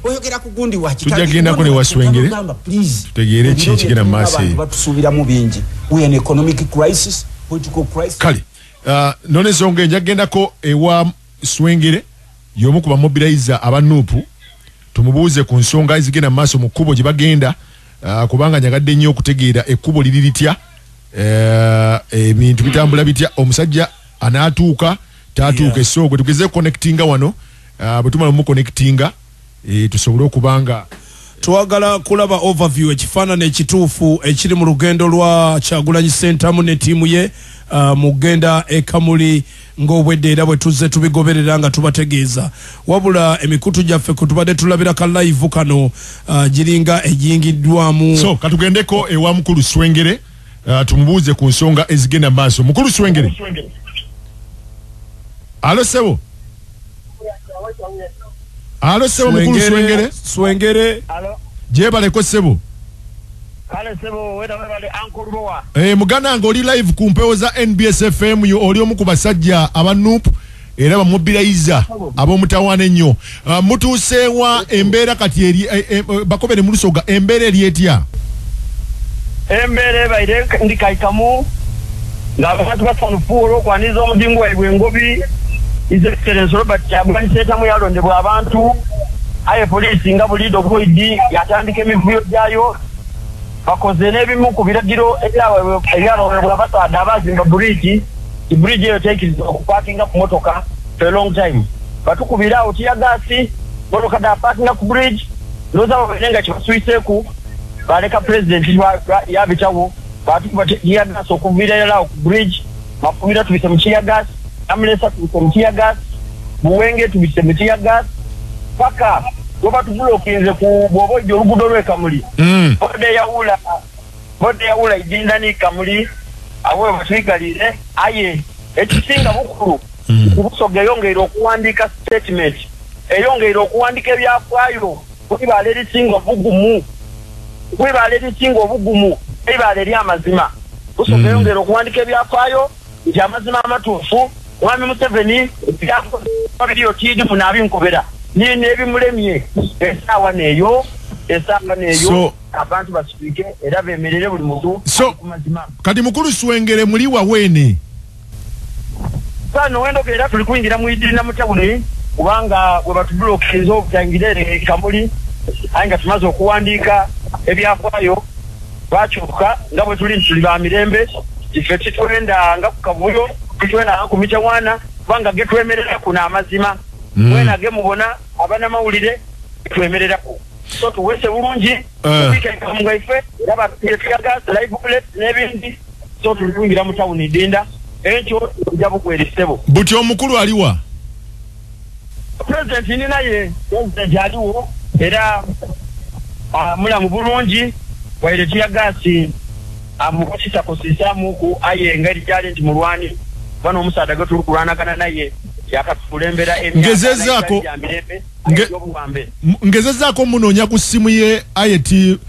oyogera ku gundi wa tujagenda ko ne waswengere tutegere ki kigenda mase batusubira mu bingi we an economic crisis political crisis kale none songe njagenda ko ewa swengere yomu kuba mobilizer abanupu tumubuuze ku nsonga ezigenda maso mu kubo gye bagenda kubanga nyagadde nnyo okutegeera ekkubo liri litya ebintu bitambula bitya omusajja anaatuuka taatuuka esoogo tugeze connectinga wano bwe tumala mu connectinga tusobole okubanga twagala kulaba overview ekifaananyi ekituufu ekiri mu lugendo lwa Kyagulanyi Ssentamu ne ttiimu ye mugenda ekamuli ng'obwedde era bwe tuzze tubigoberera nga tubategeeza wabula emikutu gyaffe kwe tubadde tulabira ka live kano giringa ejingiddwamu so katugendeko ewa mukulu Swengere tumubuuze ku nsonga ezigenda maaso. Mukulu Swengere alo sebo alo sebo mukulu Swengere Swengere alo jebaleko sebo kale sebo weda wale Uncle Roa mugana nga oli live ku mpewo za NBS FM yo oli omu ku basajja abanupu era bamobilizer ab'omutawaana ennyo mutuuseewa embeera kati eri bakobere mu Lusoga embeera eri etya embeera ebaire ndikaikamu ng'abantu basanufuula okwaniza omudingo waibwe engobi His Excellency Robert Kyagulanyi Ssentamu yalondebwa abantu aye poliisi nga buliido bwidi yatandika emivuyo gyayo bakoze n'ebimu ku biragiro ebyalondebwa abasaadde abazimba bridge bridge eyo teekiriza okupaakinga ku motoka for a long time batukubira awo tiyagasi motoka dapaakinga ku bridge ndowooza babaire nga kibaswiseeku baleka president yabitawo batukuba tiyagasi okuviira awo ku bridge mafumira tubise mu tiyagasi amulesa tubise mu tiyagasi buwenge tubise mu tiyagasi paka goba tubulokinze ku bw'obojja oluguudo lw'ekamuli bode yawula idindani kamuli awe batwikalire aye ekisinga bukulu Busoga eyongeire okuwandiika statement eyongeire okuwandiika ebyafaayo kwibala erisinga obugumu kwibala eri amazima Busoga eyongeire okuwandiika ebyafaayo nti amazima amatuufu Mwami Museveni byabiriyo tiidimu n'abinkobera n'ebimulemye esaawa neeyo abantu basituike era beemerere buli muntu ku mazima. Kati mukulu Swengere muli waweene Sano wendo era tuli kuyingira mu idiri na mutawuni kubanga bwe batubulokiriza obutangire Kamuli anga tumaze okuwandiika ebyafaayo bakyuka nga bwe tuli ba mirembe ife kitwenda nga ku kavuyo kitwenda ku Michawana kubanga getwemerera kuna amazima mwena gemubona abana mawulire twemerera ku so tuwese bulungi tukika mu gaife era batuyega live bullet n'ebindi so tuli kuyingira mu tawuni dinda ekyo njabo kwerisebo buti omukulu aliwa president ni naye president aliwo era mulamu bulungi wairetia gasi amukosisa kosisamu ku aye ngari challenge mulwani bano omusaada gwe tulukulwana kana naye yakatulembera ngezezako munonya ku simu ye ayeti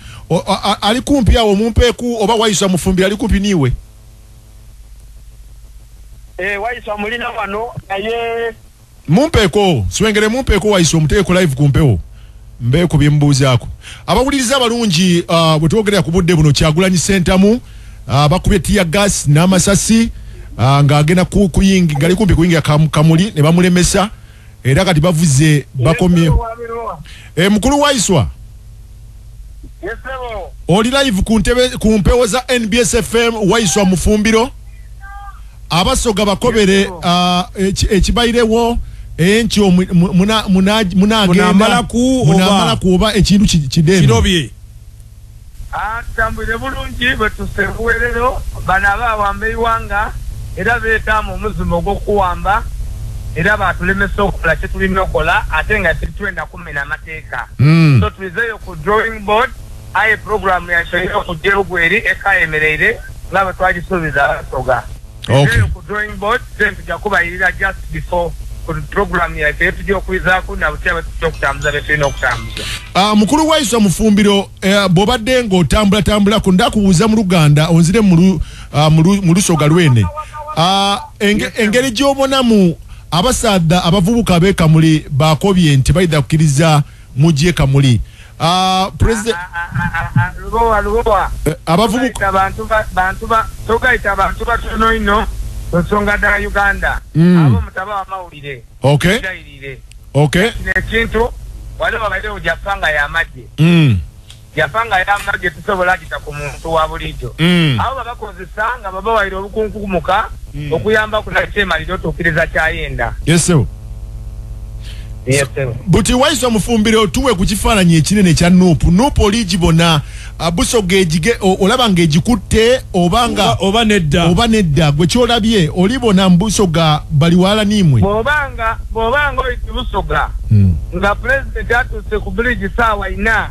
ali kumpi awo mumpeku oba wayisa mufumbira ali kumpi niwe wayisa mulina wano naye mumpeko Swengere mumpeko wayisa omuteko live kumpewo mbeku byembuzaako abawuliriza abalungi bwe twogerera ku budde buno Kyagulanyi Ssentamu bakubye tear gas n'amasasi ng'agenda kuyingi ngali kumpi kuyingira Kamuli ne bamulemesa era kati bavuze bakomye mukulu Waiswa oli live ku mpewo za NBS FM Waiswa mufumbiro abasoga bakobere ekibairewo encho munagenda kuba ekintu kidembe kirobye tambule bulungi betusebuwerero banaba wambeiwanga era betamu omuzimo gw'okuwamba era batulemesa okukola kyetulina okola ate nga tetwenda kumena amateeka so tulizeeyo ku drawing board aye program yashoire okujja ogweri ekayemereire nga bwe twagisuubiza abasoga ku drawing board then tujja kubayirira just before ku program yaife tujja okwizaako nabutya betujja okutambuza betulina okutambuza mukulu Waiswa mufumbiro bw'obadde ng'otambula ndakubuuza mu Luganda onzire mu Lusoga lwene engeri gy'obonamu abasaadda abavubuka b'ekamuli bakobye nti bayida kukkiriza mujje Kamuli. President Lugowa abavubuka togaita abantu batono ino nsonga da Uganda abo mutaba wa mawulire. Okay. Nekintu wale babaire ujapanga ya maji. Yapanga ya maji tusobola kita ku muntu wa bulijo. Abo babakozesanga baba waire obukunkumuka okuyamba kunachema lido tukiriza kyayenda. Yes sir. Yes sir. Buti waiswa mufumbire otuwe kukifaananyi ekinene kya Nuupu oligibona Busoga ejige olaba ng'egikutte oba nedda gwe kyolabye olibona Busoga bali wala nimwe bobanga oyiti Busoga nga president atuse ku bridge sawa ina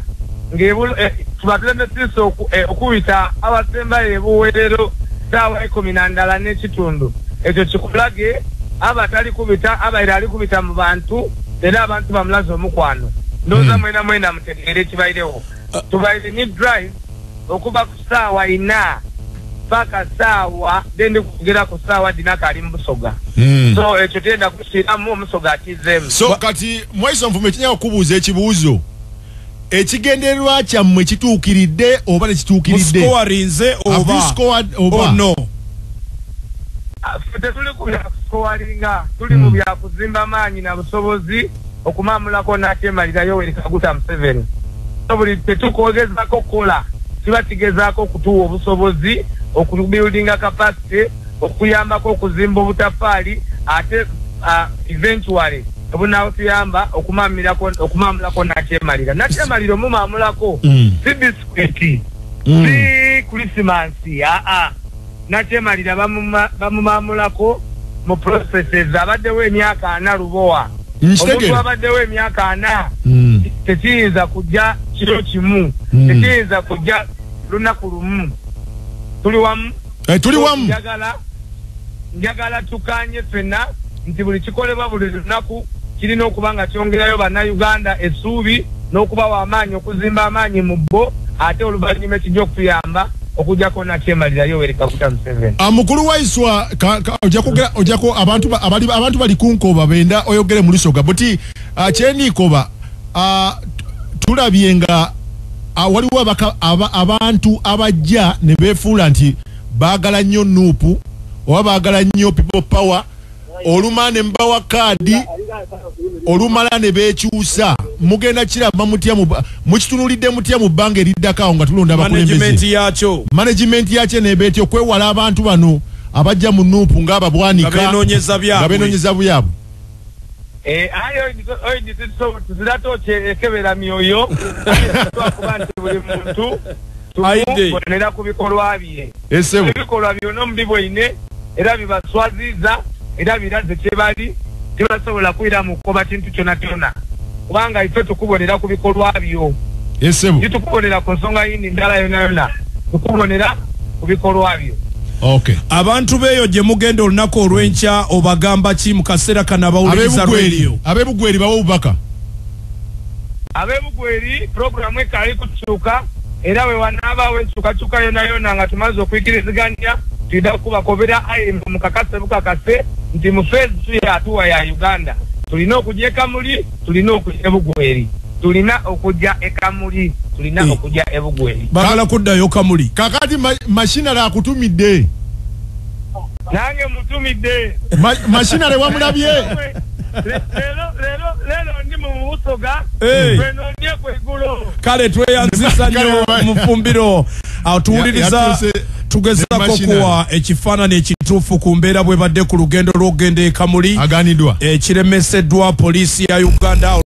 tubatuleme siso okuyita abasembayo ebuweerero sawa 12 n'ekitundu ekyo kikulage abatali kubita abaire ali kubita mu bantu era abantu bamulaza omukwano ndoza mwena mutegere kibairewo tubaire ni drive okuba ku sawa ina paka sawa dende kugera ku sawa dinaka ali Busoga so ekyo tenda kusiramu omusoga atizemu so kati mwaiso mfume kinya okubuuza ekibuuzo ekigendererwa kyammwe kituukiridde oba nekituukiridde scorinze oba no tuli ku scoringa tuli mu bya kuzimba maanyi na busobozi okumamulako n'atemalira Yoweri Kaguta Museveni buli tetukozezako kola kiba kigezaako kutuwa obusobozi okubuildinga capacity okuyambako okuzimba obutafaali ate eventually obunaawo tuyamba okumamulako n'atemalira omumamulako si biskwiti si Christmas n'atemalira bamumamulako mu processes abaddewo emyaka 4 Lubowa omuntu abaddewo emyaka 4 tekiyinza kujja kiro kimu tekiyinza kujja lunaku lumu tuli wamu njagala tukanye fena nti buli kikolebwa buli lunaku kirina okuba nga kyongerayo bannayuganda essuubi n'okuba w'amaanyi okuzimba amaanyi mu bbo ate oluvannyuma ekijja okutuyamba okujjako nakyemalira Yoweri Kaguta Museveni. Mukulu waiswa ojako abantu bali kunkoba benda oyogere mu Lusoga buti kyenikoba tulabye nga waliwo abantu abajja ne beefuula nti baagala nnyo Nuupu oba baagala nnyo People Power oluma ne mbawa kaadi olumala ne beekyusa mugenda kiraba mutya mukitunulidde mutya mu bbanga eriddako nga tulonda abakulembeze management yakyo nebeetyo okwewala abantu bano abajja mu Nuupu ng'ababwanika nga benoonyeza byabwe tuziratoekebera myoyo twakuba nti buli muntu tumubonera ku bikolwa bye ebikolwa byonna omubi bwoine era bibaswaziza era biraze kyebali tebasobola kwira mu kukoba kintu kyonna kyonna kubanga ife tukubonera ku bikolwa byo tukubonera ku nsonga yindi ndala yonna tukubonera ku bikolwa byo. Okay. Abantu beyo gye mugenda olunaku olw'enkya obagamba ki mu kaseera kana bawuliriza radio abebugweri bawo obubaka abebugweri programu ekali kukyuka era we wanaabawo enkyukakyuka yonna nga tumaze okuyikiriziganya tuyida kubakobera mu kakase bukakase nti mu phase 2 ya atuwa ya Uganda tulina okujja Kamuli tulina okujja Bugweri tulina okujja Kamuli tulina okujja Bugweri bagala kuddayo Kamuli kakati mashina la kutumidde nange mutumidde mashina le wamulabye lero ndi mu Busoga bwenonye kwegulo kale tweyanzisa nnyo mufumbiro atuwuliriza tugezako kuwa ekifaananyi ekituufu ku mbeera bwe badde ku lugendo lw'okugenda Kamuli aganidwa ekiremeseddwa poliisi ya Uganda